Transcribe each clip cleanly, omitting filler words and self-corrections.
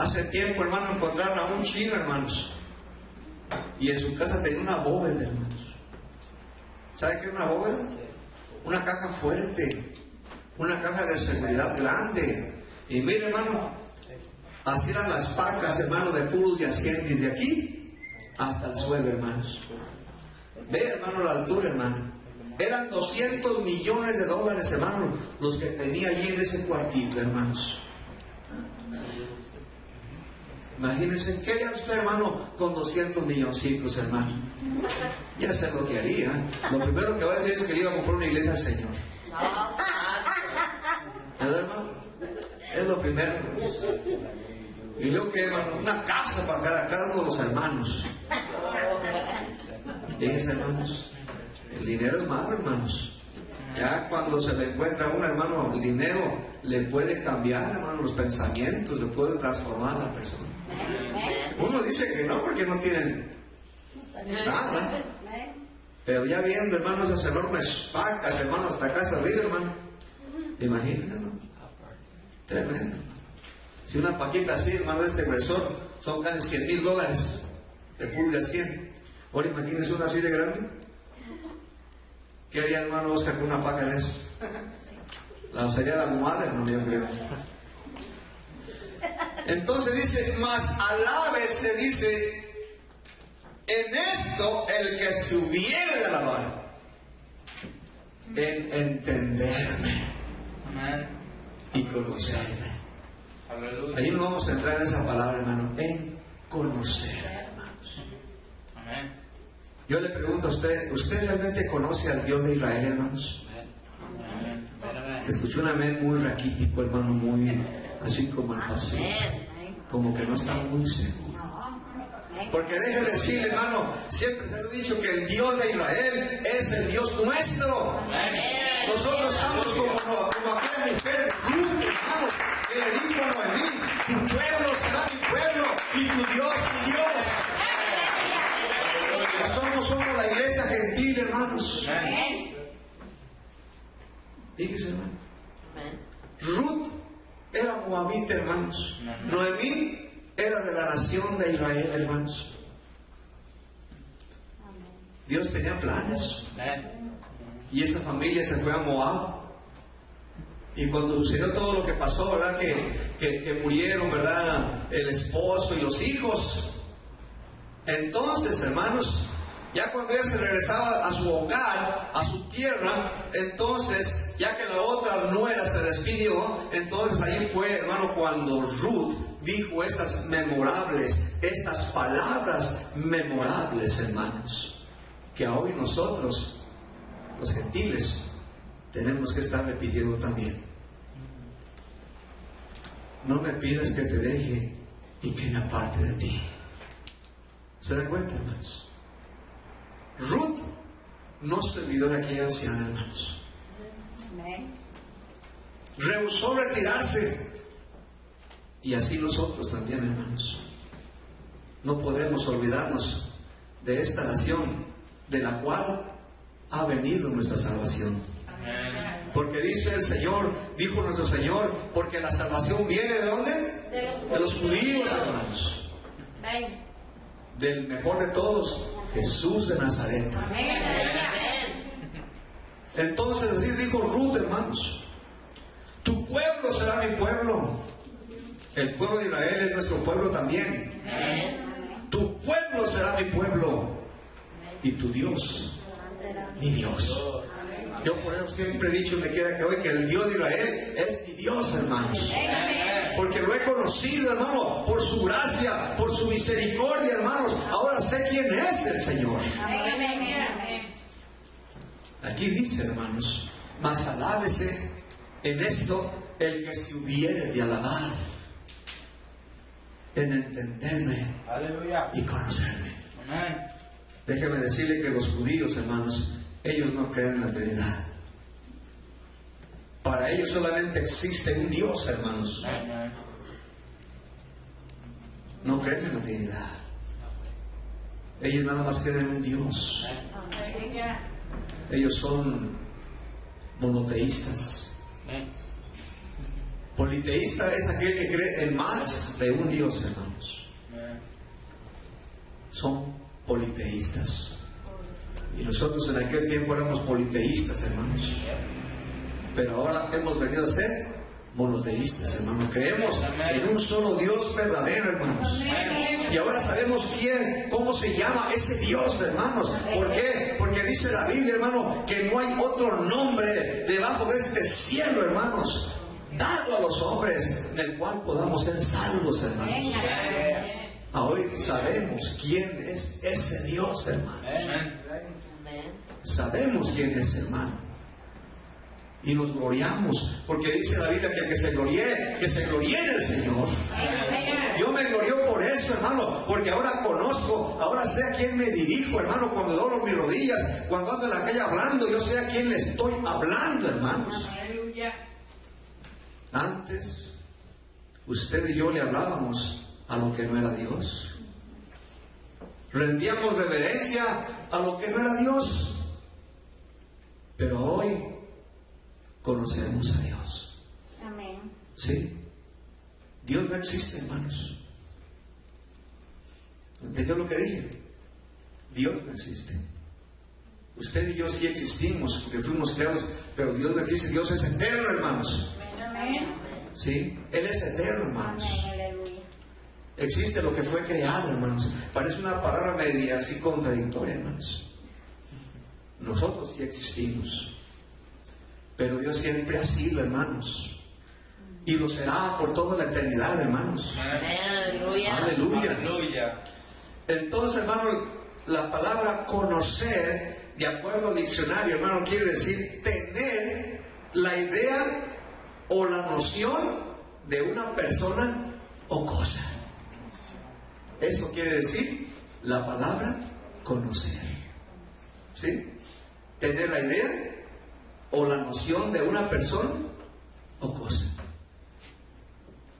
Hace tiempo, hermano, encontraron a un chino, hermanos, y en su casa tenía una bóveda, hermanos. ¿Sabe qué es una bóveda? Una caja fuerte, una caja de seguridad grande. Y mire, hermano, así eran las pacas, hermano, de puros y ascientes, de aquí hasta el suelo, hermanos. Ve, hermano, la altura, hermano. Eran 200 millones de dólares, hermano, los que tenía allí en ese cuartito, hermanos. Imagínense, ¿qué haría usted, hermano, con 200 milloncitos, hermano? Ya sé lo que haría. Lo primero que va a decir es que le iba a comprar una iglesia al Señor. ¿Verdad, hermano? Es lo primero. Y luego que, hermano, una casa para cada uno de los hermanos. Fíjense, hermanos, el dinero es malo, hermanos. Ya cuando se le encuentra a un hermano, el dinero le puede cambiar, hermano, los pensamientos, le puede transformar a la persona. Uno dice que no, porque no tienen nada. Pero ya viendo, hermanos, esas enormes pacas, hermano, hasta acá hasta arriba, hermano. Imagínense, hermano. Tremendo. Si una paquita así, hermano, de este gruesor, son casi $100,000 de puro de 100. Ahora imagínense una así de grande. ¿Qué haría, hermano Oscar, con una paca de esas? La usaría de almohada, hermano, yo creo. Entonces dice, mas alábese, dice, en esto el que se hubiere de alabar, en entenderme y conocerme. Allí nos vamos a entrar en esa palabra, hermano, en conocer, hermanos. Yo le pregunto a usted, ¿usted realmente conoce al Dios de Israel, hermanos? Escuché un amén muy raquítico, hermano, muy así como el pasito, como que no está muy seguro. Porque déjeme decirle, hermano, siempre se lo he dicho que el Dios de Israel es el Dios nuestro. Nosotros estamos como aquella mujer, Ruth, hermano, que le dijo a Noemí, tu pueblo será mi pueblo y tu Dios mi Dios. Somos la iglesia gentil, hermanos. Fíjese, hermano. Ruth era moabita, hermanos. Noemí era de la nación de Israel, hermanos. Dios tenía planes. Y esa familia se fue a Moab. Y cuando sucedió todo lo que pasó, ¿verdad? Que murieron, ¿verdad? El esposo y los hijos. Entonces, hermanos, ya cuando ella se regresaba a su hogar, a su tierra, entonces, ya que la otra nuera se despidió, entonces ahí fue, hermano, cuando Ruth dijo estas memorables, estas palabras memorables, hermanos, que hoy nosotros, los gentiles, tenemos que estar repitiendo también. No me pidas que te deje y que me aparte de ti. ¿Se dan cuenta, hermanos? Ruth no se olvidó de aquella anciana, hermanos. Rehusó retirarse. Y así nosotros también, hermanos. No podemos olvidarnos de esta nación de la cual ha venido nuestra salvación. Porque dice el Señor, dijo nuestro Señor, porque la salvación viene ¿de dónde? De los judíos, hermanos. Del mejor de todos, Jesús de Nazaret. Entonces así dijo Ruth, hermanos, tu pueblo será mi pueblo. El pueblo de Israel es nuestro pueblo también. Tu pueblo será mi pueblo y tu Dios mi Dios. Yo por eso siempre he dicho, me queda que hoy, que el Dios de Israel es mi Dios, hermanos. Porque lo he conocido, hermano, por su gracia, por su misericordia, hermanos. Ahora sé quién es el Señor. Aquí dice, hermanos, mas alábese en esto el que se hubiere de alabar, en entenderme y conocerme. Déjeme decirle que los judíos, hermanos, ellos no creen en la Trinidad. Para ellos solamente existe un Dios, hermanos. No creen en la Trinidad. Ellos nada más creen en un Dios. Ellos son monoteístas. Politeísta es aquel que cree en más de un Dios, hermanos. Son politeístas. Y nosotros en aquel tiempo éramos politeístas, hermanos. Pero ahora hemos venido a ser monoteístas, hermanos. Creemos en un solo Dios verdadero, hermanos. Y ahora sabemos cómo se llama ese Dios, hermanos. ¿Por qué? Porque dice la Biblia, hermano, que no hay otro nombre debajo de este cielo, hermanos, dado a los hombres, del cual podamos ser salvos, hermanos. Hoy sabemos quién es ese Dios, hermanos. Sabemos quién es, hermano. Y nos gloriamos, porque dice la Biblia que el que se gloríe en el Señor. Yo me glorío por eso, hermano, porque ahora conozco, ahora sé a quién me dirijo, hermano, cuando doblo mis rodillas, cuando ando en la calle hablando, yo sé a quién le estoy hablando, hermanos. Antes, usted y yo le hablábamos a lo que no era Dios. Rendíamos reverencia a lo que no era Dios. Pero hoy conocemos a Dios. Amén. ¿Sí? Dios no existe, hermanos. ¿Entendió lo que dije? Dios no existe. Usted y yo sí existimos porque fuimos creados, pero Dios no existe. Dios es eterno, hermanos. Amén. ¿Sí? Él es eterno, hermanos. Amén. Aleluya. Existe lo que fue creado, hermanos. Parece una palabra media así contradictoria, hermanos. Nosotros sí existimos, pero Dios siempre ha sido, hermanos, y lo será por toda la eternidad, hermanos. Aleluya. Aleluya. Aleluya. Entonces, hermano, la palabra conocer, de acuerdo al diccionario, hermano, quiere decir tener la idea o la noción de una persona o cosa. Eso quiere decir la palabra conocer. ¿Sí? Tener la idea o la noción de una persona o cosa.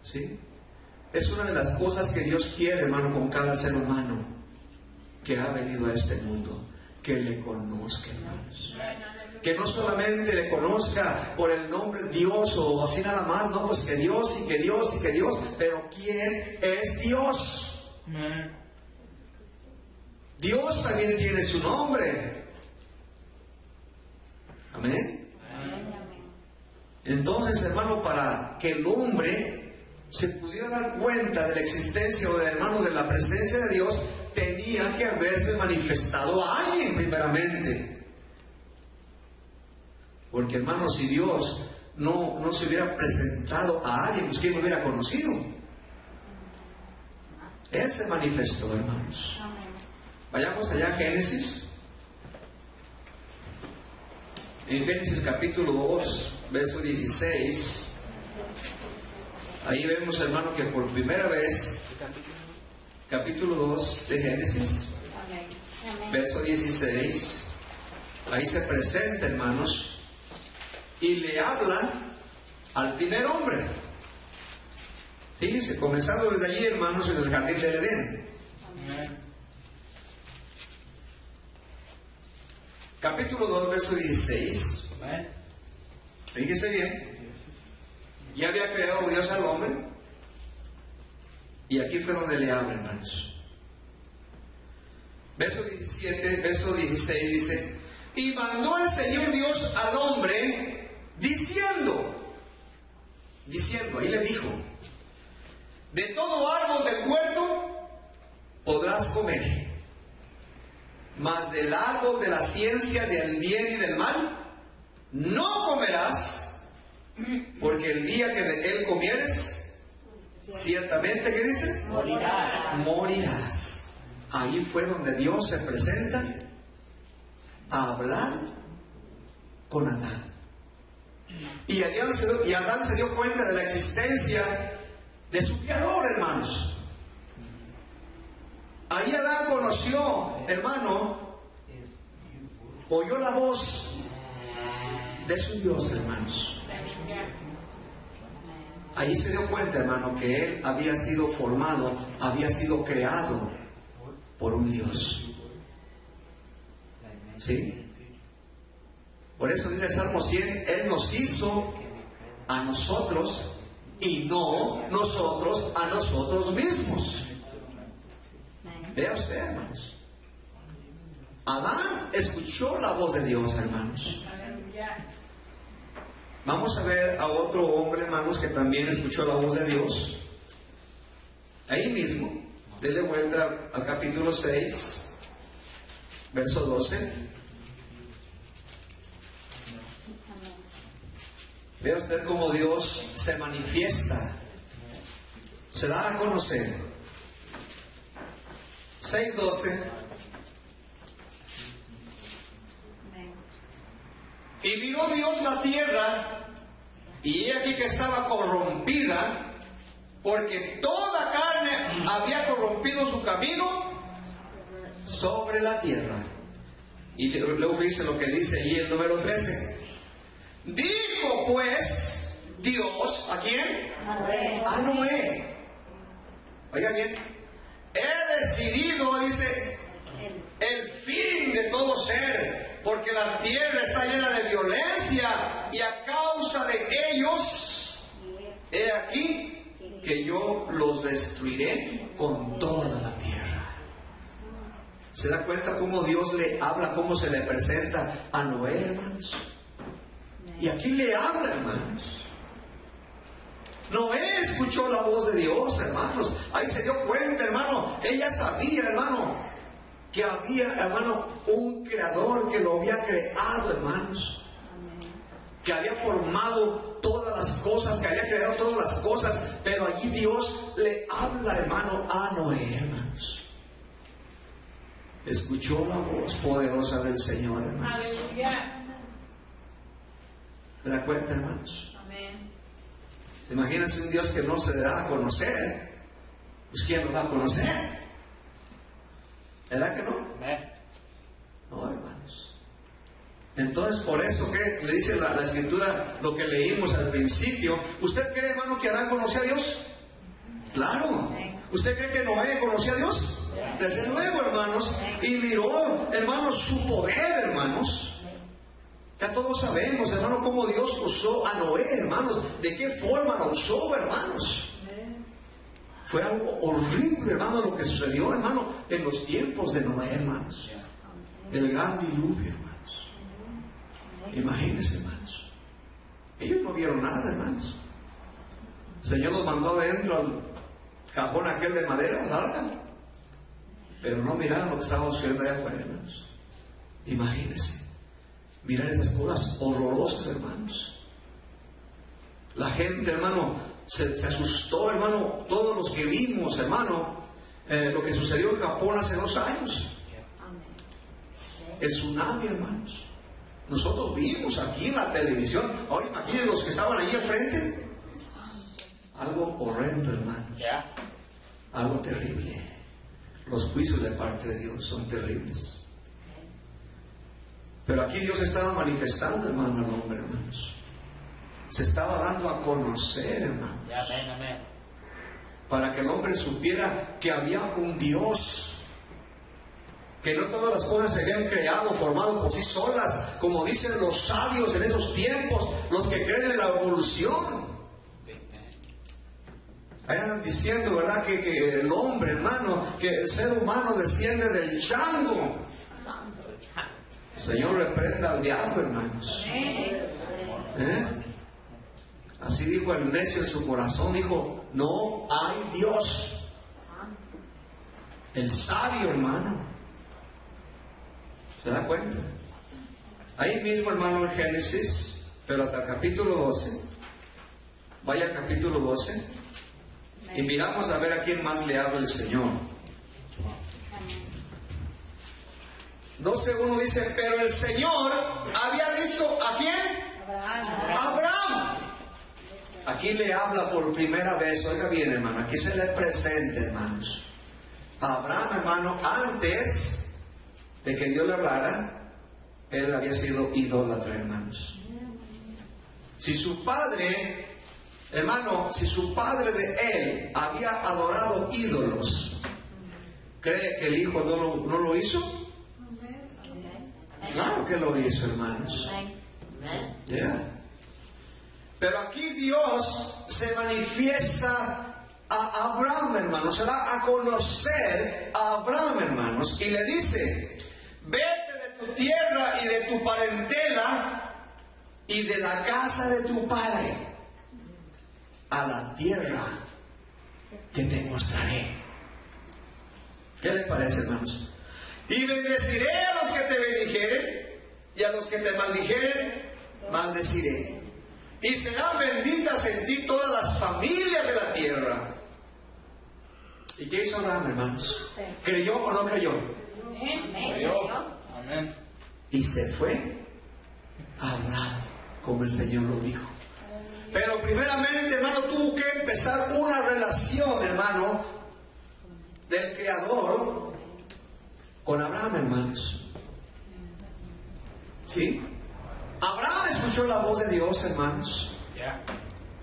¿Sí? Es una de las cosas que Dios quiere, hermano, con cada ser humano que ha venido a este mundo, que le conozca, hermanos. Que no solamente le conozca por el nombre Dios o así nada más, no, pues que Dios y que Dios y que Dios, pero ¿quién es Dios? Dios también tiene su nombre. Amén. Entonces, hermano, para que el hombre se pudiera dar cuenta de la existencia o hermano de la presencia de Dios, tenía que haberse manifestado a alguien primeramente. Porque, hermano, si Dios no se hubiera presentado a alguien, pues ¿quién lo hubiera conocido? Él se manifestó, hermanos. Vayamos allá a Génesis. En Génesis capítulo 2, verso 16, ahí vemos, hermano, que por primera vez, capítulo 2 de Génesis, verso 16, ahí se presenta, hermanos, y le hablan al primer hombre. Fíjense, comenzando desde allí, hermanos, en el jardín del Edén. Capítulo 2, verso 16. Fíjese bien. Ya había creado Dios al hombre. Y aquí fue donde le habla, hermanos. Verso 17, verso 16 dice: y mandó el Señor Dios al hombre diciendo, ahí le dijo: de todo árbol del huerto podrás comer, mas del árbol de la ciencia del bien y del mal no comerás, porque el día que de él comieres, ciertamente, ¿qué dice? Morirás. Ahí fue donde Dios se presenta a hablar con Adán. Y Adán se dio cuenta de la existencia de su Creador, hermanos. Ahí Adán conoció, hermano, oyó la voz de su Dios, hermanos. Ahí se dio cuenta, hermano, que él había sido formado, había sido creado por un Dios. ¿Sí? Por eso dice el Salmo 100, Él nos hizo a nosotros y no nosotros a nosotros mismos. Vea usted, hermanos. Adán escuchó la voz de Dios, hermanos. Vamos a ver a otro hombre, hermanos, que también escuchó la voz de Dios. Ahí mismo, dele vuelta al capítulo 6, verso 12. Vea usted cómo Dios se manifiesta, se da a conocer. 6:12. Y miró Dios la tierra, y he aquí que estaba corrompida, porque toda carne había corrompido su camino sobre la tierra. Y luego fíjense lo que dice ahí el número 13. Dijo pues Dios, ¿a quién? A Noé. Oiga bien, he decidido, dice, el fin de todo ser, porque la tierra está llena de violencia, y a causa de ellos, he aquí que yo los destruiré con toda la tierra. ¿Se da cuenta cómo Dios le habla, cómo se le presenta a Noé, hermanos? Y aquí le habla, hermanos. Noé escuchó la voz de Dios, hermanos. Ahí se dio cuenta, hermano. Ella sabía, hermano, que había, hermano, un creador que lo había creado, hermanos. Que había formado todas las cosas, que había creado todas las cosas. Pero allí Dios le habla, hermano, a Noé, hermanos. Escuchó la voz poderosa del Señor, hermanos. Aleluya. ¿Se da cuenta, hermanos? Amén. Imagínense un Dios que no se da a conocer. Pues ¿quién lo va a conocer? ¿Verdad que no? No, hermanos. Entonces, por eso que le dice la Escritura, lo que leímos al principio. ¿Usted cree, hermano, que Adán conocía a Dios? Claro. ¿Usted cree que Noé conocía a Dios? Desde luego, hermanos. Y miró, hermanos, su poder, hermanos. Ya todos sabemos, hermano, cómo Dios usó a Noé, hermanos. ¿De qué forma lo usó, hermanos? Fue algo horrible, hermano, lo que sucedió, hermano, en los tiempos de Noé, hermanos. El gran diluvio, hermanos. Imagínense, hermanos. Ellos no vieron nada, hermanos. El Señor los mandó adentro al cajón aquel de madera larga, pero no miraron lo que estaba sucediendo allá afuera, hermanos. Imagínense. Mirar esas cosas horrorosas, hermanos. La gente, hermano, se asustó, hermano. Todos los que vimos, hermano, lo que sucedió en Japón hace 2 años. El tsunami, hermanos. Nosotros vimos aquí en la televisión. Ahora imaginen los que estaban allí al frente. Algo horrendo, hermanos. Algo terrible. Los juicios de parte de Dios son terribles. Pero aquí Dios estaba manifestando, hermano, al hombre, hermanos. Se estaba dando a conocer, hermanos. Para que el hombre supiera que había un Dios. Que no todas las cosas se habían creado, formado por sí solas, como dicen los sabios en esos tiempos, los que creen en la evolución. Ahí andan diciendo, ¿verdad? Que el hombre, hermano, que el ser humano desciende del chango. Señor, reprenda al diablo, hermanos. Así dijo el necio en su corazón. Dijo, no hay Dios. El sabio, hermano. ¿Se da cuenta? Ahí mismo, hermano, en Génesis, pero hasta el capítulo 12. Vaya al capítulo 12. Y miramos a ver a quién más le habla el Señor. 12:1 dice, pero el Señor había dicho, ¿a quién? Abraham. Aquí le habla por primera vez. Oiga bien, hermano, aquí se le presenta, hermanos. Abraham, hermano, antes de que Dios le hablara, él había sido idólatra, hermanos. Si su padre, hermano, si su padre de él había adorado ídolos, ¿cree que el hijo no lo hizo? Claro que lo hizo, hermanos. Yeah. Pero aquí Dios se manifiesta a Abraham, hermanos, se da a conocer a Abraham, hermanos, y le dice: vete de tu tierra y de tu parentela y de la casa de tu padre a la tierra que te mostraré. ¿Qué les parece, hermanos? Y bendeciré a los que te bendijeren, y a los que te maldijeren, maldeciré. Y serán benditas en ti todas las familias de la tierra. ¿Y qué hizo Abraham, hermanos? Sí. ¿Creyó o no creyó? Creyó. Amén. Y se fue a Abraham, como el Señor lo dijo. Pero primeramente, hermano, tuvo que empezar una relación, hermano, del Creador con Abraham, hermanos. ¿Sí? Abraham escuchó la voz de Dios, hermanos.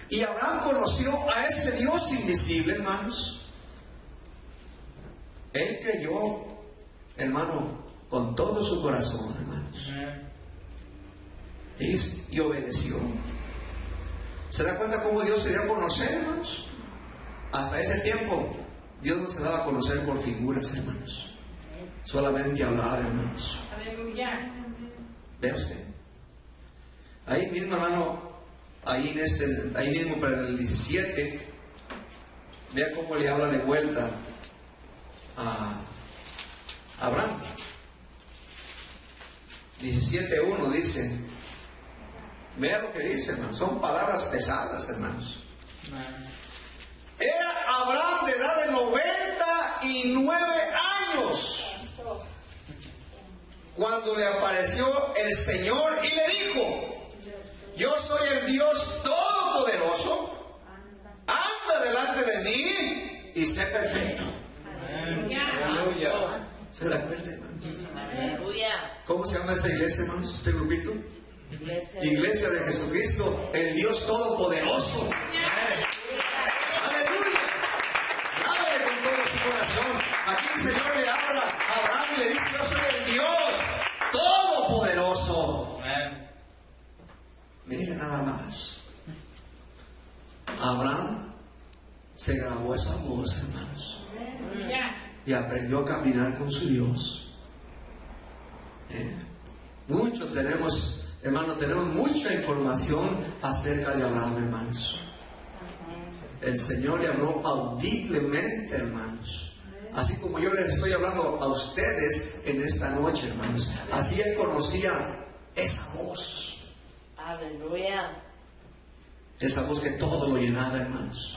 Y Abraham conoció a ese Dios invisible, hermanos. Él creyó, hermano, con todo su corazón, hermanos. Y obedeció. ¿Se da cuenta cómo Dios se dio a conocer, hermanos? Hasta ese tiempo, Dios no se daba a conocer por figuras, hermanos. Solamente hablar, hermanos. Aleluya. Vea usted. Ahí mismo, hermano, ahí mismo para el 17, vea cómo le habla de vuelta a Abraham. 17:1 dice, vea lo que dice, hermano, son palabras pesadas, hermanos. Era Abraham de edad de 99 años cuando le apareció el Señor y le dijo: yo soy el Dios Todopoderoso, anda delante de mí y sé perfecto. Aleluya. ¿Se da cuenta, hermanos? Aleluya. ¿Cómo se llama esta iglesia, hermanos? ¿Este grupito? Iglesia de Jesucristo, el Dios Todopoderoso. Aleluya. Háblale con todo su corazón. Aquí el Señor le habla a Abraham y le dice: yo soy el Dios Todopoderoso. Mire nada más. Abraham se grabó esa voz, hermanos, y aprendió a caminar con su Dios. Mucho tenemos, hermanos, tenemos mucha información acerca de Abraham, hermanos. El Señor le habló audiblemente, hermanos. Así como yo les estoy hablando a ustedes en esta noche, hermanos. Así él conocía esa voz. Aleluya. Esa voz que todo lo llenaba, hermanos.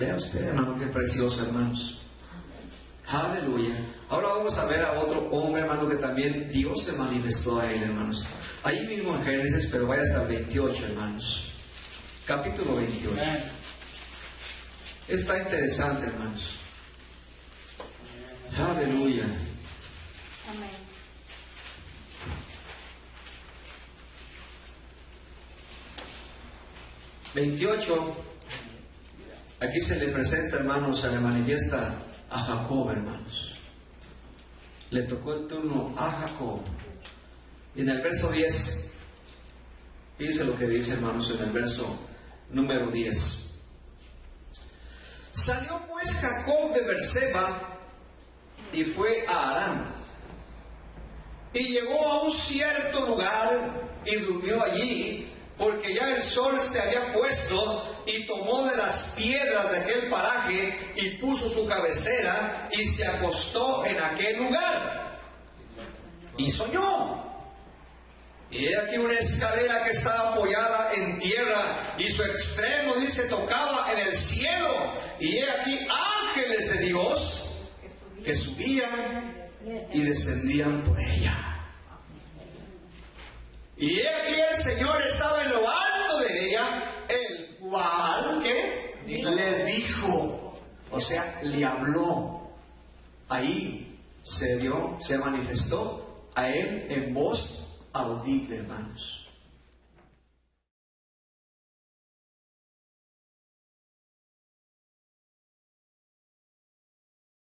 Vea usted, hermano, qué precioso, hermanos. Aleluya. Ahora vamos a ver a otro hombre, hermano, que también Dios se manifestó a él, hermanos. Ahí mismo en Génesis, pero vaya hasta el 28, hermanos. Capítulo 28. Está interesante, hermanos. Aleluya. Amén. 28. Aquí se le presenta, hermanos, se le manifiesta a Jacob, hermanos. Le tocó el turno a Jacob. Y en el verso 10, fíjense lo que dice, hermanos, en el verso número 10. Salió pues Jacob de Berseba y fue a Harán. Y llegó a un cierto lugar y durmió allí, porque ya el sol se había puesto, y tomó de las piedras de aquel paraje y puso su cabecera y se acostó en aquel lugar. Y soñó. Y he aquí una escalera que estaba apoyada en tierra, y su extremo, dice, tocaba en el cielo. Y he aquí ángeles de Dios que subían y descendían por ella. Y he aquí el Señor estaba en lo alto de ella, el cual, ¿qué? Le dijo, o sea, le habló. Ahí se manifestó a él en voz audible, hermanos.